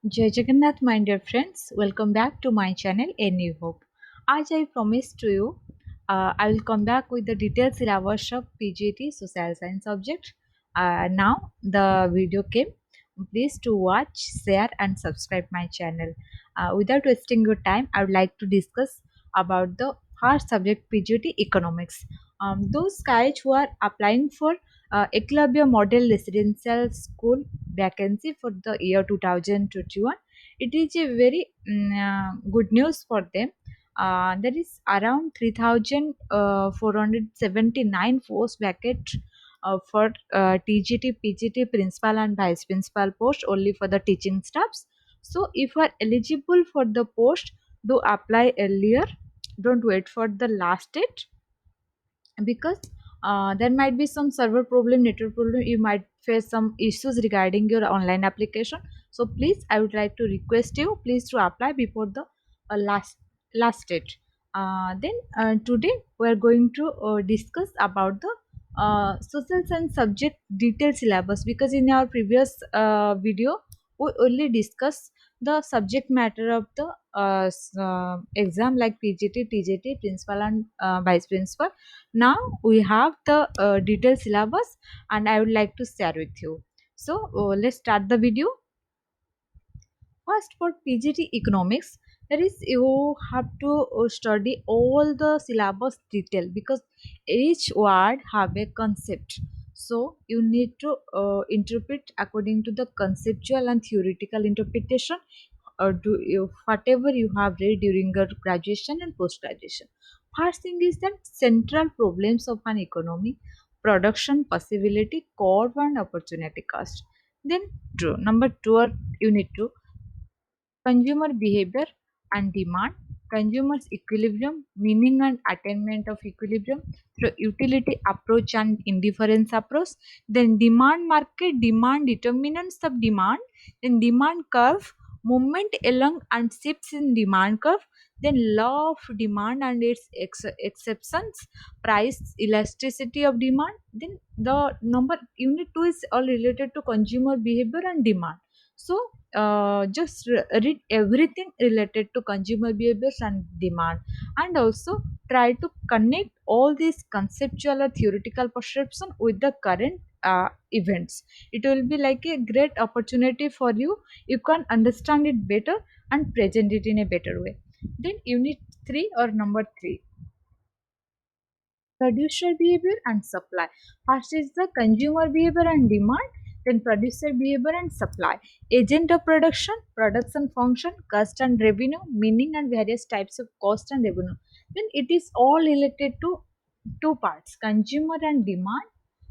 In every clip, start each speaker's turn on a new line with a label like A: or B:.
A: Jai Jagannath, my dear friends, welcome back to my channel A New Hope. As I promised to you, I will come back with the detailed syllabus of PGT Social Science subject. Now the video came. Please to watch, share, and subscribe my channel. Without wasting your time, I would like to discuss about the first subject PGT Economics. Those guys who are applying for Eclavia Model Residential School vacancy for the year 2021, it is a very good news for them. There is around 3479 post vacant for TGT, PGT, principal and vice principal post only for the teaching staffs. So if you are eligible for the post, do apply earlier. Don't wait for the last date, because there might be some server problem, network problem. You might face some issues regarding your online application. So please, I would like to request you, please to apply before the last date. Then today we are going to discuss about the social science subject detailed syllabus, because in our previous video we only discussed the subject matter of the exam like PGT, TGT, principal and vice principal. Now we have the detailed syllabus and I would like to share with you. So let's start the video. First, for PGT economics, there is you have to study all the syllabus detail, because each word have a concept. So you need to interpret according to the conceptual and theoretical interpretation, or do you whatever you have read during your graduation and post graduation. First thing is that central problems of an economy: production, possibility, curve, and opportunity cost. Then number two, you need to consumer behavior and demand, consumers equilibrium, meaning and attainment of equilibrium through utility approach and indifference approach. Then demand market, demand determinants of demand, then demand curve, movement along and shifts in demand curve, then law of demand and its exceptions, price elasticity of demand. Then the number unit 2 is all related to consumer behavior and demand. So just read everything related to consumer behaviors and demand, and also try to connect all these conceptual or theoretical perception with the current events. It will be like a great opportunity for you. You can understand it better and present it in a better way. Then unit 3 or number 3, producer behavior and supply. First is the consumer behavior and demand, then producer behavior and supply. Agent of production, production function, cost and revenue, meaning and various types of cost and revenue. Then it is all related to two parts: consumer and demand,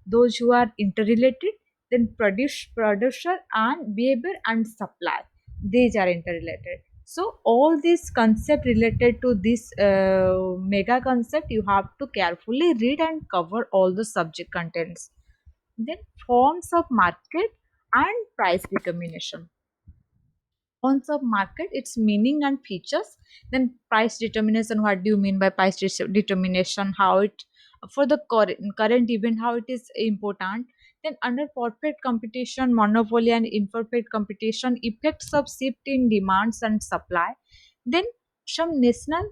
A: those who are interrelated. Then producer and behavior and supply, these are interrelated. So all these concept related to this mega concept, you have to carefully read and cover all the subject contents. Then forms of market and price determination. Forms of market, its meaning and features. Then price determination, what do you mean by price determination, how it for the current event, how it is important. Then under perfect competition, monopoly and imperfect competition, effects of shift in demands and supply. Then some national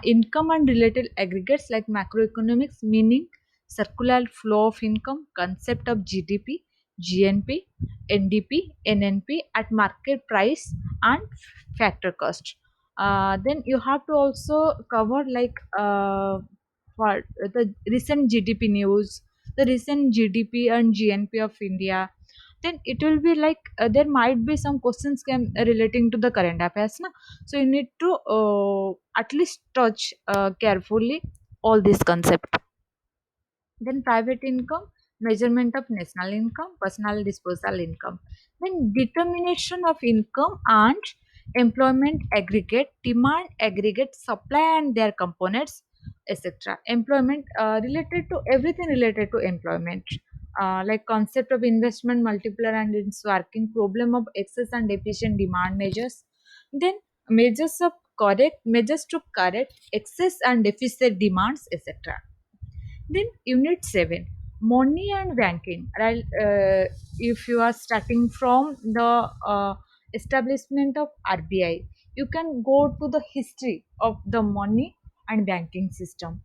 A: income and related aggregates like macroeconomics, meaning circular flow of income, concept of GDP, GNP, NDP, NNP at market price, and factor cost. Then you have to also cover like for the recent GDP news, the recent GDP and GNP of India. Then it will be like there might be some questions can relating to the current affairs, na? So you need to at least touch carefully all these concepts. Then private income, measurement of national income, personal disposal income. Then determination of income and employment aggregate, demand aggregate, supply and their components, etc. Employment related to everything related to employment. Like concept of investment multiplier and its working, problem of excess and deficient demand measures. Then measures to correct excess and deficit demands, etc. Then unit 7, money and banking, right? If you are starting from the establishment of RBI. You can go to the history of the money and banking system,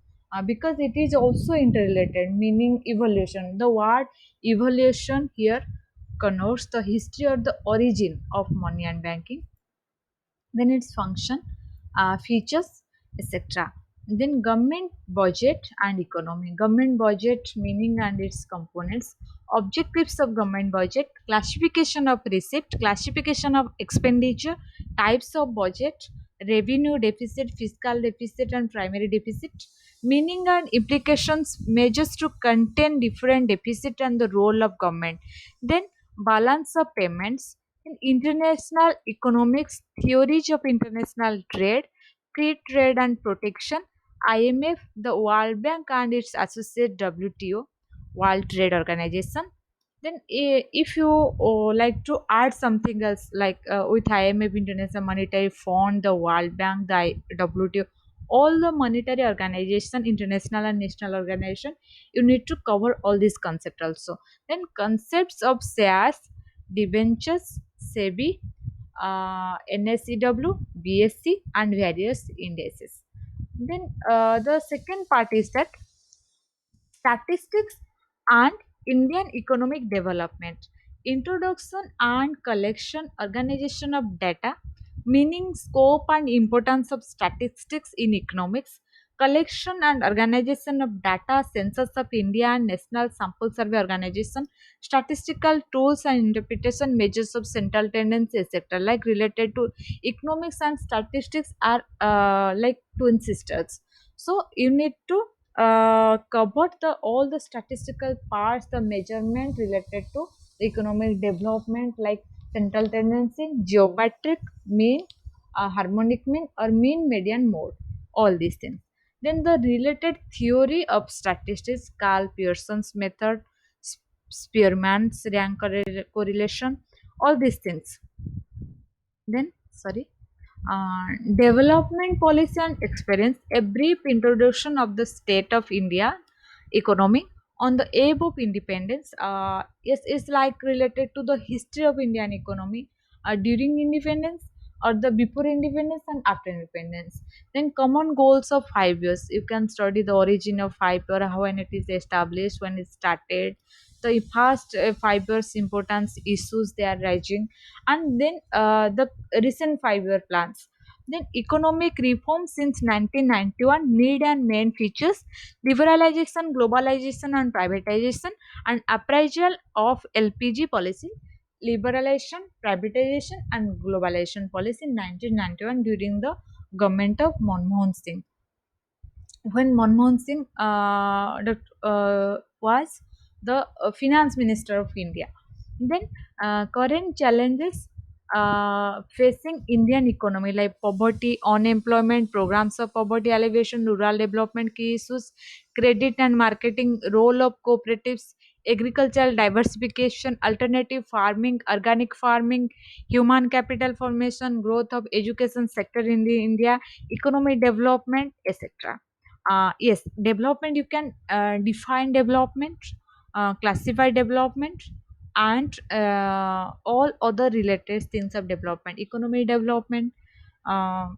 A: because it is also interrelated, meaning evolution. The word evolution here connotes the history or the origin of money and banking, then its function, features, etc. Then government budget and economy. Government budget meaning and its components. Objectives of government budget: classification of receipt, classification of expenditure, types of budget, revenue deficit, fiscal deficit, and primary deficit. Meaning and implications: measures to contain different deficit and the role of government. Then balance of payments. In international economics, theories of international trade, free trade and protection, IMF, the World Bank and its associate WTO, World Trade Organization. Then, if you like to add something else, like with IMF, International Monetary Fund, the World Bank, the WTO, all the monetary organization, international and national organization, you need to cover all these concepts also. Then concepts of shares, debentures, SEBI, NSEW, BSC, and various indices. Then the second part is that statistics and Indian economic development. Introduction and collection, organization of data, meaning, scope, and importance of statistics in economics. Collection and organization of data, census of India and National Sample Survey Organization, statistical tools and interpretation, measures of central tendency, etc. Like related to economics and statistics are like twin sisters. So you need to covered the all the statistical parts, the measurement related to economic development, like central tendency, geometric mean, harmonic mean, or mean, median, mode, all these things. Then the related theory of statistics: Carl Pearson's method, Spearman's rank correlation, all these things. Then, sorry, development policy and experience, a brief introduction of the state of India economy on the eve of independence. Yes, it's like related to the history of Indian economy during independence, or the before independence and after independence. Then common goals of 5 years. You can study the origin of 5 year, how when it is established, when it started, the first 5 years importance issues they are rising, and then the recent 5 year plans. Then economic reform since 1991, need and main features: liberalization, globalization, and privatization, and appraisal of LPG policy, liberalization, privatization, and globalization policy in 1991 during the government of Manmohan Singh. When Manmohan Singh was the finance minister of India. Then current challenges facing Indian economy, like poverty, unemployment, programs of poverty alleviation, rural development, key issues, credit and marketing, role of cooperatives, agricultural diversification, alternative farming, organic farming, human capital formation, growth of education sector in the India, economic development, etc. Yes, development, you can define development, classify development, and all other related things of development: economic development,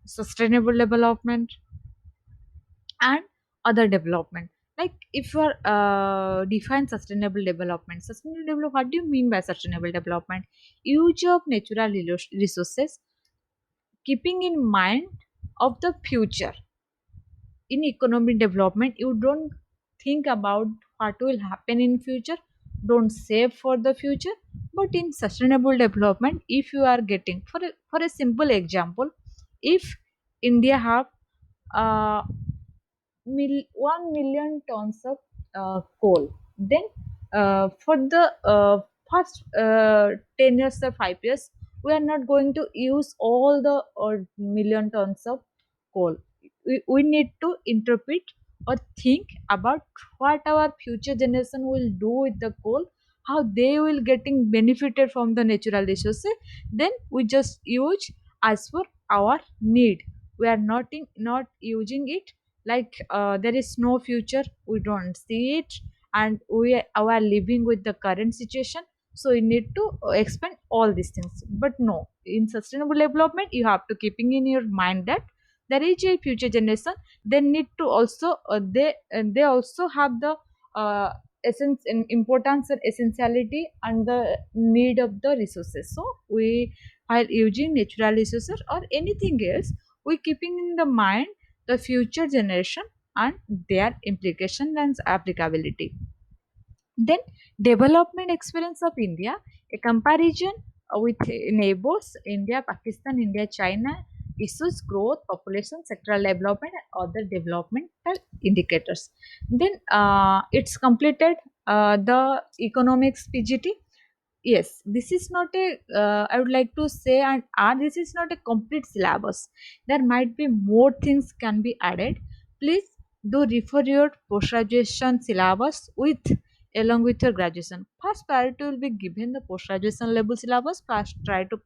A: sustainable development, and other development. Like if you are define sustainable development, what do you mean by sustainable development? Use of natural resources, keeping in mind of the future. In economic development, you don't think about what will happen in future, don't save for the future. But in sustainable development, if you are getting, for a simple example, if India have uh, 1 million tons of coal, then for the first 10 years or 5 years, we are not going to use all the million tons of coal. We need to interpret or think about what our future generation will do with the coal, how they will getting benefited from the natural resources. Then we just use as per our need. We are not using it like there is no future, we don't see it, and we are living with the current situation, so we need to expand all these things. But no, in sustainable development, you have to keeping in your mind that there is a future generation. They need to also they also have the uh, essence and importance and essentiality and the need of the resources. So we, while using natural resources or anything else, we keeping in the mind the future generation and their implication and applicability. Then development experience of India, a comparison with neighbors India, Pakistan, India, China, issues growth, population, sectoral development, and other developmental indicators. Then it's completed the economics PGT. Yes, this is not a, I would like to say and add, this is not a complete syllabus. There might be more things can be added. Please do refer your post-graduation syllabus with along with your graduation. First priority will be given the post-graduation level syllabus. First try to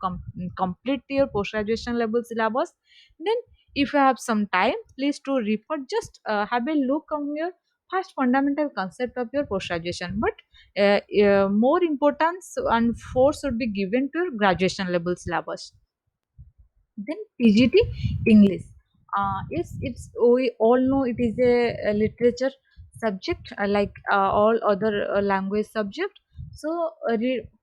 A: complete your post-graduation level syllabus. Then if you have some time, please to refer, just have a look on your first fundamental concept of your post-graduation. But more importance and force should be given to graduation level syllabus. Then PGT English. It's we all know it is a literature subject like all other language subject. So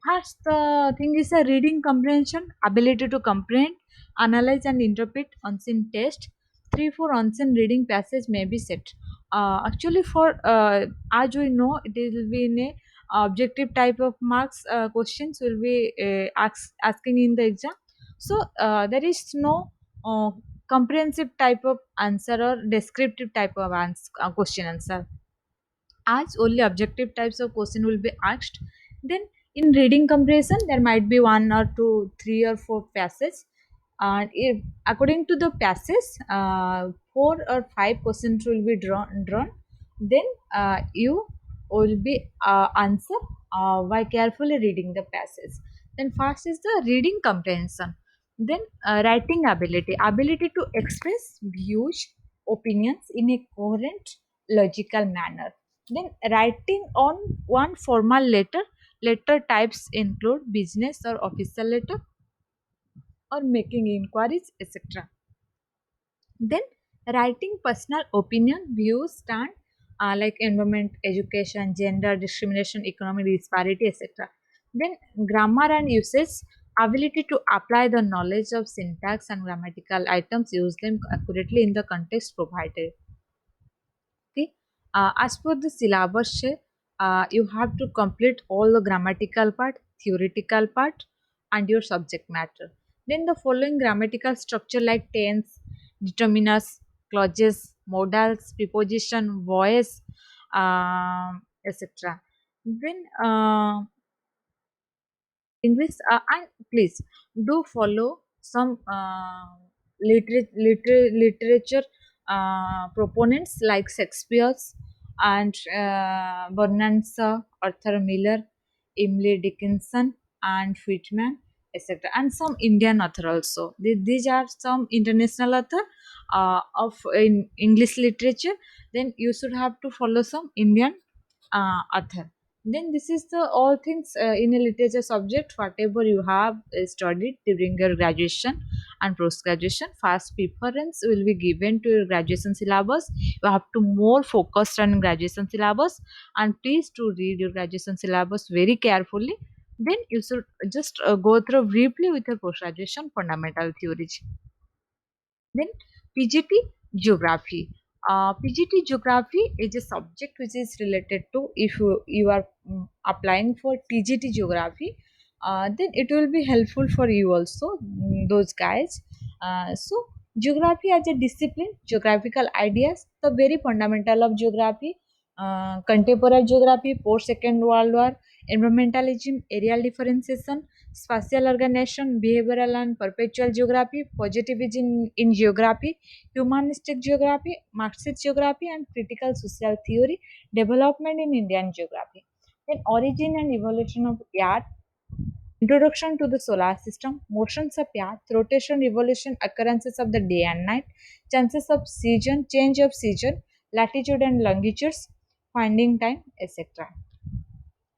A: first the thing is a reading comprehension, ability to comprehend, analyze and interpret unseen text. 3 4 unseen reading passage may be set. Actually, for as we know, it will be in a objective type of marks questions will be asking in the exam. So there is no uh, comprehensive type of answer or descriptive type of question answer, as only objective types of question will be asked. Then in reading comparison, there might be one or two, three or four passages. And if according to the passage, 4 or 5 questions will be drawn. Then you will be answer by carefully reading the passage. Then first is the reading comprehension. Then writing ability, ability to express views, opinions in a coherent, logical manner. Then writing on one formal letter. Letter types include business or official letter or making inquiries, etc. Then writing personal opinion, views, stand like environment, education, gender, discrimination, economic disparity, etc. Then grammar and usage, ability to apply the knowledge of syntax and grammatical items, use them accurately in the context provided. Okay. As per the syllabus, you have to complete all the grammatical part, theoretical part, and your subject matter. Then the following grammatical structure like tense, determiners, clauses, modals, preposition, voice, etc. Then English, and please do follow some literature proponents like Shakespeare's and Bernard Shaw, Arthur Miller, Emily Dickinson, and Whitman, etc. And some Indian author also. These are some international author of in English literature. Then you should have to follow some Indian author. Then this is the all things in a literature subject whatever you have studied during your graduation and post graduation. First preference will be given to your graduation syllabus. You have to more focus on graduation syllabus, and please to read your graduation syllabus very carefully. Then you should just go through briefly with your post graduation fundamental theories. Then PGT Geography. PGT Geography is a subject which is related to, if you are applying for TGT Geography, then it will be helpful for you also, those guys. So geography as a discipline, geographical ideas, the very fundamental of geography, contemporary geography, post Second World War, environmentalism, areal differentiation, spatial organization, behavioral and perpetual geography, positivism in geography, humanistic geography, Marxist geography, and critical social theory, development in Indian geography. Then origin and evolution of Earth, introduction to the solar system, motions of Earth, rotation, revolution, occurrences of the day and night, chances of season, change of season, latitude and longitudes, finding time, etc.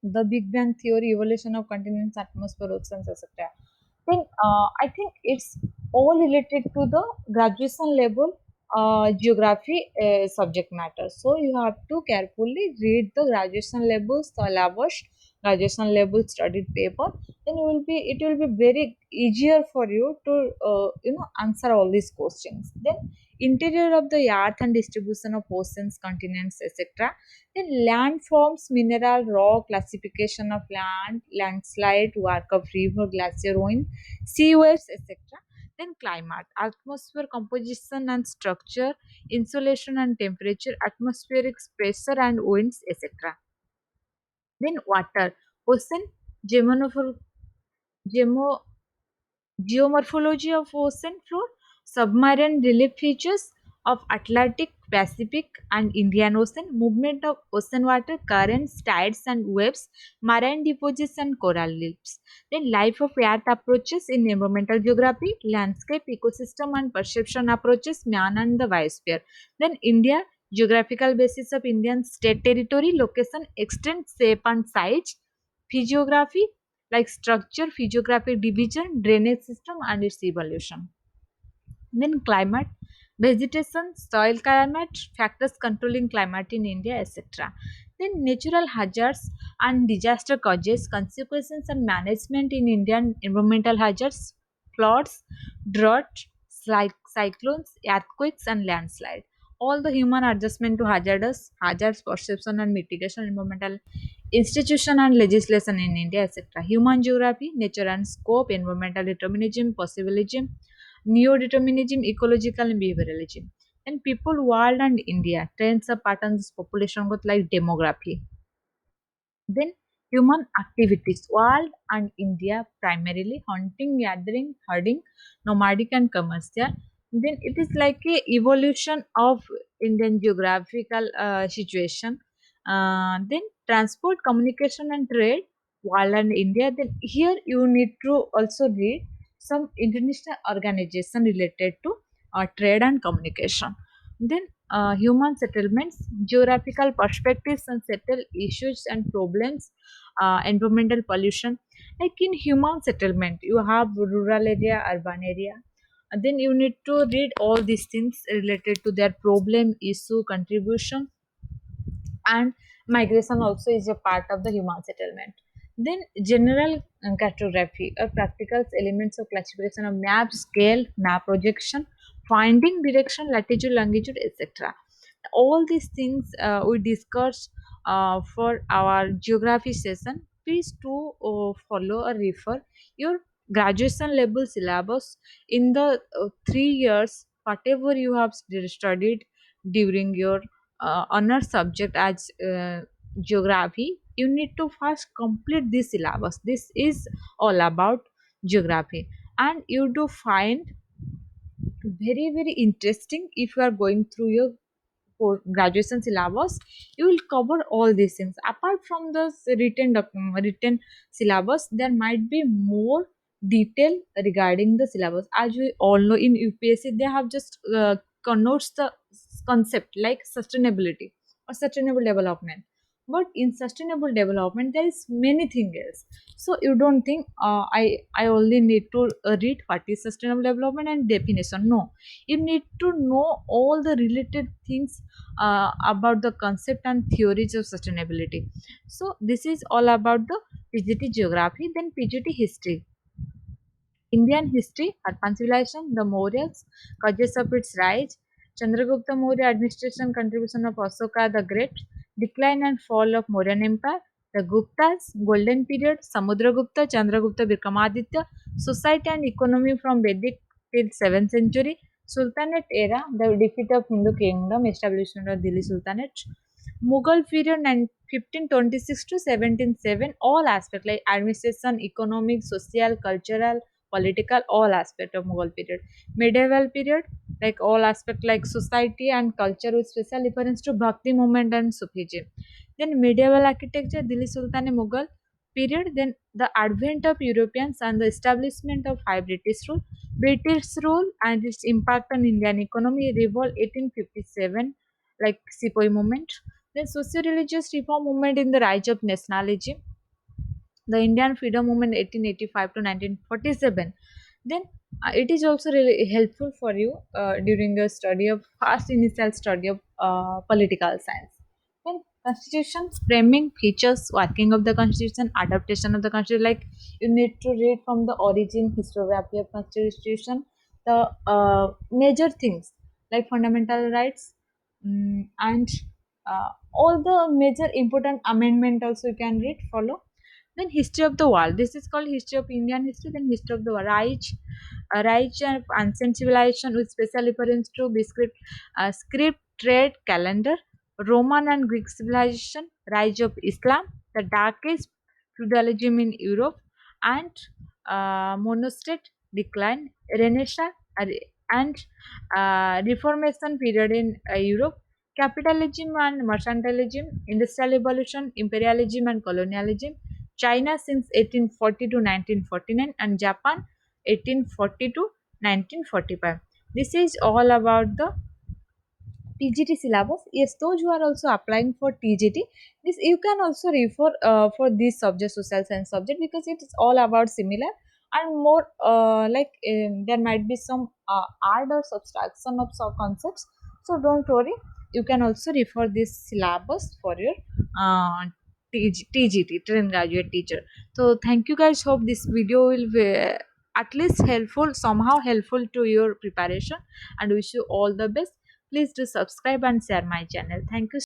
A: The Big Bang theory, evolution of continents, atmosphere, oceans, etc. then I think it's all related to the graduation level geography subject matter. So you have to carefully read the graduation level syllabus, graduation level studied paper. Then it will be very easier for you to answer all these questions. Then interior of the earth and distribution of oceans, continents, etc. Then landforms, mineral, rock, classification of land, landslide, work of river, glacier, ruin, sea waves, etc. Then climate, atmosphere composition and structure, insulation and temperature, atmospheric pressure and winds, etc. Then water, ocean, geomorpho- gemo- geomorphology of ocean floor, submarine relief features of Atlantic, Pacific, and Indian Ocean, movement of ocean water, currents, tides, and waves, marine deposits, and coral reefs. Then, life of earth approaches in environmental geography, landscape, ecosystem, and perception approaches, man and the biosphere. Then, India, geographical basis of Indian state territory, location, extent, shape, and size, physiography, like structure, physiographic division, drainage system, and its evolution. Then climate, vegetation, soil climate, factors controlling climate in India, etc. Then natural hazards and disaster causes, consequences and management in Indian environmental hazards, floods, drought, cyclones, earthquakes, and landslide. All the human adjustment to hazards, perception and mitigation, environmental institution and legislation in India, etc. Human geography, nature and scope, environmental determinism, possibilism, neo-determinism, ecological and behavioralism. And people, world and India, trends or patterns, population growth like demography. Then human activities, world and India primarily hunting, gathering, herding, nomadic and commercial. Then it is like a evolution of Indian geographical situation. Then transport, communication and trade, world and India. Then here you need to also read some international organization related to trade and communication. Then human settlements, geographical perspectives and settle issues and problems, environmental pollution. Like in human settlement, you have rural area, urban area. And then you need to read all these things related to their problem, issue, contribution, and migration also is a part of the human settlement. Then general cartography or practical elements of classification of map, scale, map projection, finding direction, latitude, longitude, etc. All these things we discussed for our geography session. Please do follow or refer your graduation level syllabus in the 3 years, whatever you have studied during your honor subject as geography. You need to first complete this syllabus. This is all about geography, and you do find very interesting if you are going through your for graduation syllabus. You will cover all these things. Apart from the written syllabus, there might be more detail regarding the syllabus. As we all know, in UPSC they have just connotes the concept like sustainability or sustainable development, but in sustainable development there is many things else. So you don't think I only need to read what is sustainable development and definition. No, you need to know all the related things about the concept and theories of sustainability. So this is all about the PGT geography. Then PGT history, Indian history, Harpan civilization, the Mauryas, causes of its rise, Chandragupta Maurya administration, contribution of Asoka the Great, decline and fall of Mauryan Empire, the Guptas, golden period, Samudragupta, Chandragupta, Vikramaditya, society and economy from Vedic till 7th century, Sultanate era, the defeat of Hindu kingdom, establishment of Delhi Sultanate, Mughal period 1526 to 1707, all aspects like administration, economic, social, cultural, political, all aspect of Mughal period. Medieval period, like all aspect like society and culture with special reference to Bhakti movement and Sufism. Then medieval architecture, Delhi Sultan Mughal period. Then the advent of Europeans and the establishment of high British rule. British rule and its impact on Indian economy, revolt 1857, like Sepoy movement. Then socio-religious reform movement in the rise of nationalism. the Indian freedom movement 1885 to 1947. Then it is also really helpful for you during the study of first initial study of political science. Then constitution framing, features, working of the constitution, adaptation of the constitution. Like you need to read from the origin, historiography of constitution, the major things like fundamental rights, and all the major important amendment also you can read, follow. Then history of the world. This is called history of Indian history. Then history of the world. Reich and ancient civilization with special reference to script, trade, calendar, Roman and Greek civilization, rise of Islam, the Dark Age, feudalism in Europe, and monostate decline, Renaissance, and Reformation period in Europe, capitalism and mercantilism, industrial revolution, imperialism and colonialism, China since 1840 to 1949, and Japan 1840 to 1945. This is all about the TGT syllabus. Yes, those who are also applying for TGT, this you can also refer for this subject, social science subject, because it is all about similar and more there might be some art or subtraction of some concepts. So don't worry, you can also refer this syllabus for your uh, TGT, trained graduate teacher. So thank you guys. Hope this video will be at least helpful, somehow helpful to your preparation, and wish you all the best. Please do subscribe and share my channel. Thank you.